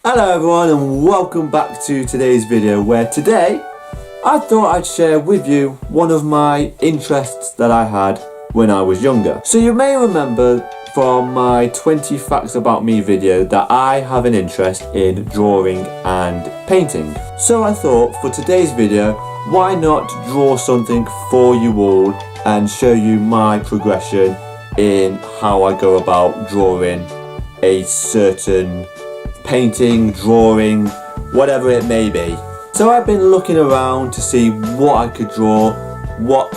Hello everyone and welcome back to today's video, where today I thought I'd share with you one of my interests that I had when I was younger. So you may remember from my 20 facts about me video that I have an interest in drawing and painting. So I thought for today's video, why not draw something for you all and show you my progression in how I go about drawing a certain painting, drawing, whatever it may be. So I've been looking around to see what I could draw, what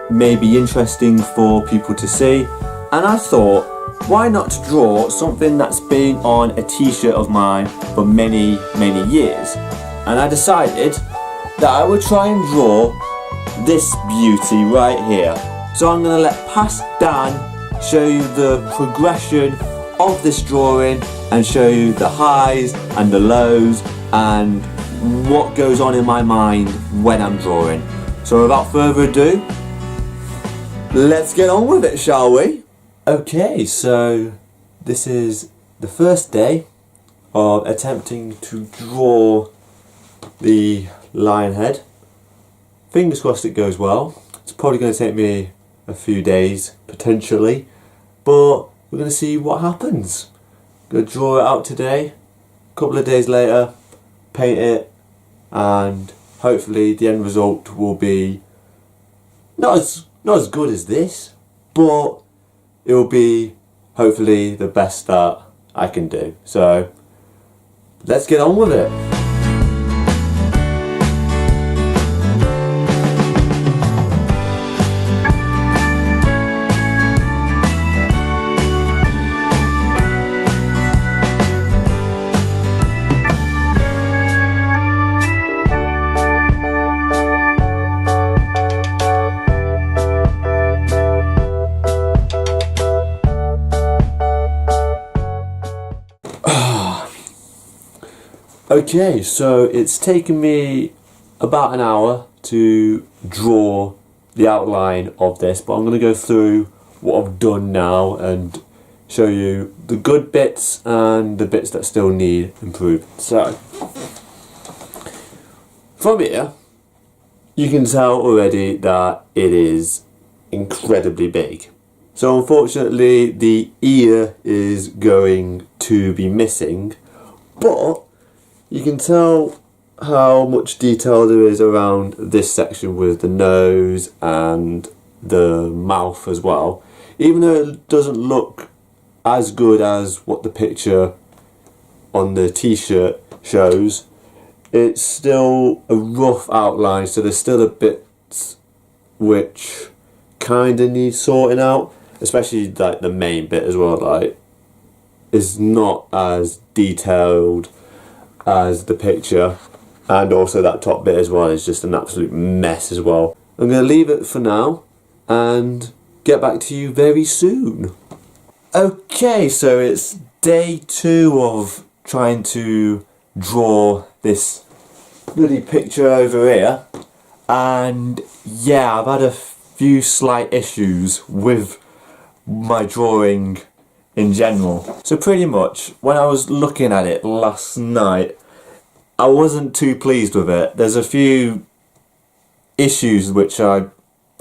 may be interesting for people to see, and I thought, why not draw something that's been on a t-shirt of mine for many years. And I decided that I would try and draw this beauty right here. So I'm going to let Past Dan show you the progression of this drawing and show you the highs and the lows and what goes on in my mind when I'm drawing. So without further ado, let's get on with it, shall we? Okay, so this is the first day of attempting to draw the lion head. Fingers crossed it goes well. It's probably going to take me a few days, potentially, but we're going to see what happens. Going to draw it out today, a couple of days later, paint it, and hopefully the end result will be not as good as this, but it will be hopefully the best that I can do. So let's get on with it. Okay, so it's taken me about an hour to draw the outline of this, but I'm going to go through what I've done now and show you the good bits and the bits that still need improvement. So, from here, you can tell already that it is incredibly big. So unfortunately, the ear is going to be missing, but you can tell how much detail there is around this section with the nose and the mouth as well. Even though it doesn't look as good as what the picture on the t-shirt shows, it's still a rough outline, so there's still a bit which kind of needs sorting out, especially like the main bit as well, like is not as detailed as the picture, and also that top bit as well is just an absolute mess as well. I'm going to leave it for now and get back to you very soon. Okay, so it's day 2 of trying to draw this bloody picture over here, and yeah, I've had a few slight issues with my drawing in general. So pretty much when I was looking at it last night, I wasn't too pleased with it. There's a few issues which I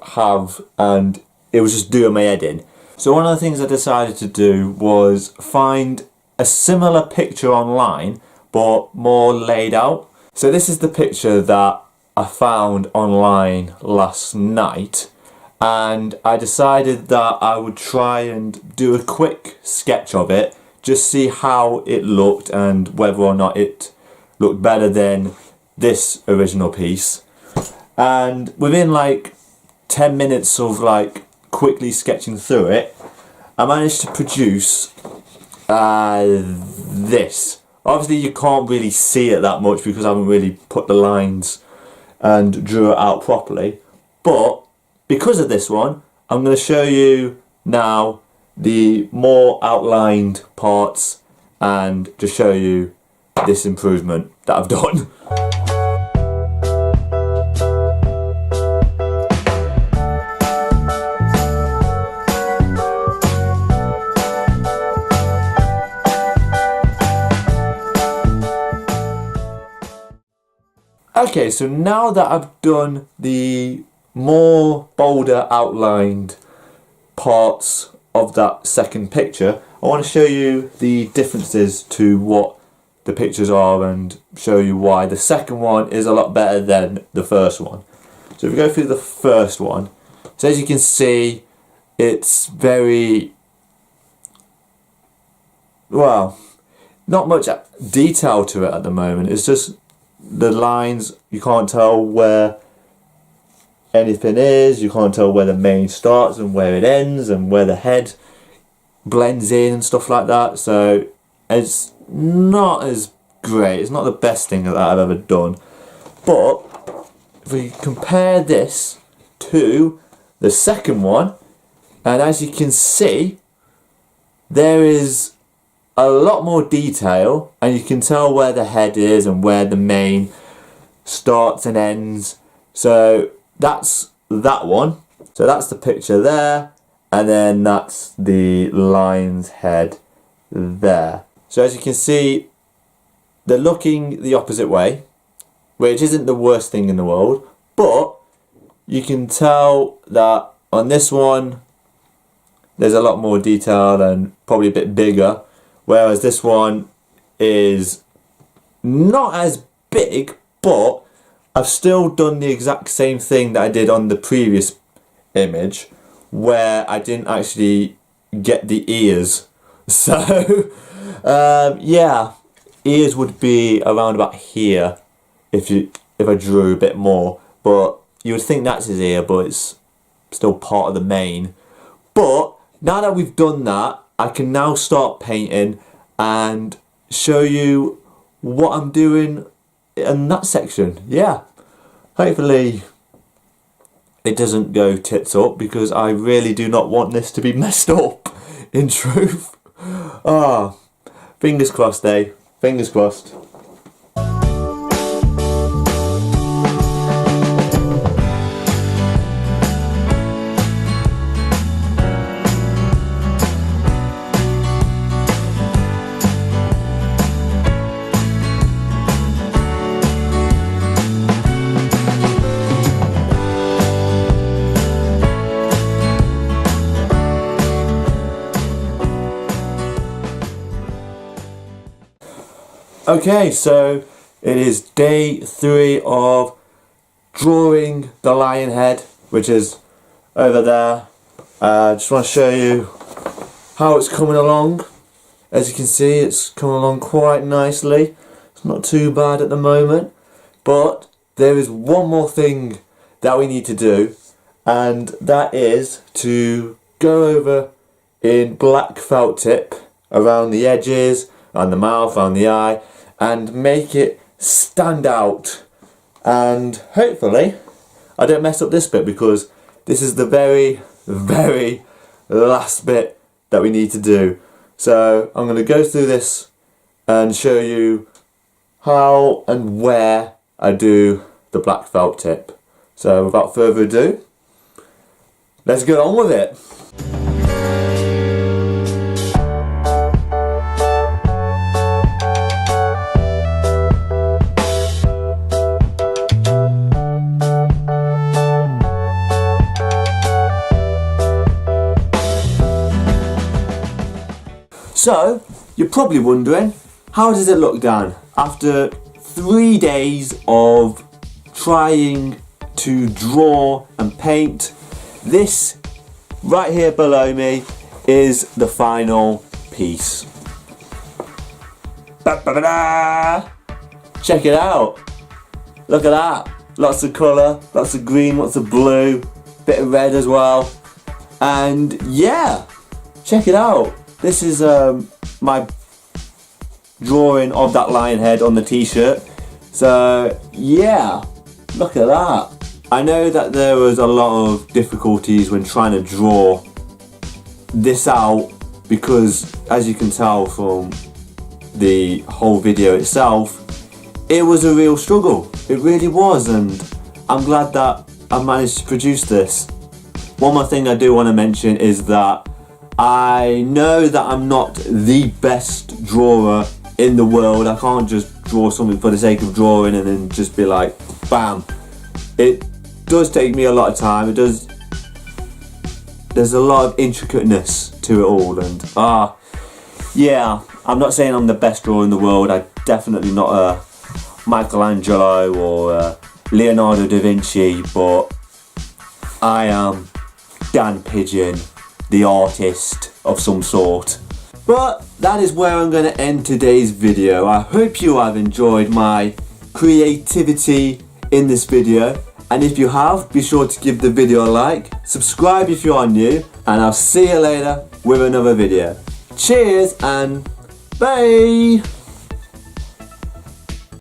have, and it was just doing my head in. So one of the things I decided to do was find a similar picture online but more laid out. So this is the picture that I found online last night, and I decided that I would try and do a quick sketch of it, just see how it looked and whether or not it looked better than this original piece. And within like 10 minutes of like quickly sketching through it, I managed to produce this. Obviously you can't really see it that much because I haven't really put the lines and drew it out properly, but because of this one, I'm going to show you now the more outlined parts and just show you this improvement that I've done. Okay, so now that I've done the more bolder outlined parts of that second picture, I want to show you the differences to what the pictures are and show you why the second one is a lot better than the first one. So if we go through the first one, so as you can see, it's very, well, not much detail to it at the moment. It's just the lines, you can't tell where anything is, you can't tell where the mane starts and where it ends and where the head blends in and stuff like that. So it's not as great, it's not the best thing that I've ever done. But if we compare this to the second one, and as you can see, there is a lot more detail, and you can tell where the head is and where the mane starts and ends. So that's that one. So that's the picture there, and then that's the lion's head there. So as you can see, they're looking the opposite way, which isn't the worst thing in the world, but you can tell that on this one there's a lot more detail and probably a bit bigger, whereas this one is not as big, but I've still done the exact same thing that I did on the previous image, where I didn't actually get the ears. So yeah, ears would be around about here if I drew a bit more, but you would think that's his ear, but it's still part of the mane. But now that we've done that, I can now start painting and show you what I'm doing in that section. Yeah, hopefully it doesn't go tits up, because I really do not want this to be messed up, in truth. Ah, fingers crossed, eh? Fingers crossed. Okay, so it is day 3 of drawing the lion head, which is over there. I just want to show you how it's coming along. As you can see, it's coming along quite nicely. It's not too bad at the moment, but there is one more thing that we need to do, and that is to go over in black felt tip around the edges, around the mouth, around the eye, and make it stand out. And hopefully I don't mess up this bit, because this is the very, very last bit that we need to do. So I'm going to go through this and show you how and where I do the black felt tip. So without further ado, let's get on with it. So, you're probably wondering, how does it look, Dan? After 3 days of trying to draw and paint, this right here below me is the final piece. Ba-ba-ba-da! Check it out. Look at that. Lots of colour, lots of green, lots of blue, bit of red as well. And yeah, check it out. This is my drawing of that lion head on the t-shirt. So yeah, look at that. I know that there was a lot of difficulties when trying to draw this out, because as you can tell from the whole video itself, it was a real struggle. It really was, and I'm glad that I managed to produce this. One more thing I do want to mention is that I know that I'm not the best drawer in the world. I can't just draw something for the sake of drawing and then just be like, bam. It does take me a lot of time. There's a lot of intricateness to it all, and yeah, I'm not saying I'm the best drawer in the world. I'm definitely not a Michelangelo or Leonardo da Vinci, but I am Dan Pigeon, the artist of some sort. But that is where I'm going to end today's video. I hope you have enjoyed my creativity in this video, and if you have, be sure to give the video a like, subscribe if you are new, and I'll see you later with another video. Cheers and bye!